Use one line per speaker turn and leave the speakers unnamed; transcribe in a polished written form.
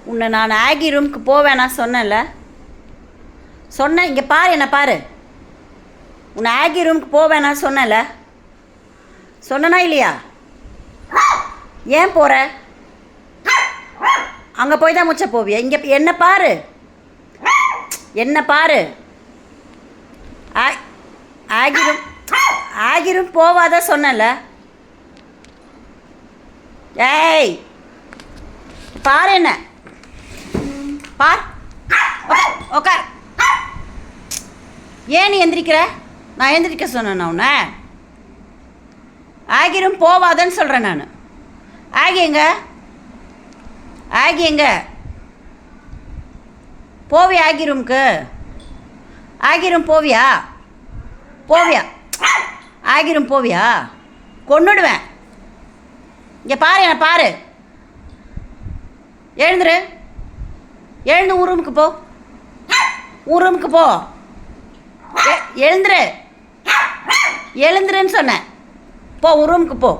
உன்னை நான் ஆகி ரூமுக்கு போவேனா சொன்னேன்ல. சொன்னேன், இங்கே பாரு, என்ன பாரு. உன்னை ஆகி ரூமுக்கு போவேனா சொன்னேன்ல. சொன்னனா இல்லையா? ஏன் போகிற? அங்கே போய் தான் முச்ச போவியா? இங்கே என்ன பாரு, என்ன பாரு. ஆகி ரூம் போவாத சொன்னல. ஏய் பாரு, என்ன பார். உக்கார். ஏன் நீ எந்திரிக்கிற? நான் எந்திரிக்க சொன்னேன் உன்னை. ஆகி ரூம் போவாதன்னு சொல்கிறேன் நான். ஆகி எங்க? ஆகி எங்க? போவியா ஆகி ரூமுக்கு? ஆகி ரூம் போவியா? போவியா? ஆகி ரூம் போவியா? கொன்னுடுவேன். இங்கே பாரு, என்ன பாரு. எழுந்துரு, எழுந்து உன் ரூமுக்கு போ. உன் ரூமுக்கு போ. எழுந்துரு, எழுந்துருன்னு சொன்னேன். போ, உன் ரூமுக்கு போ.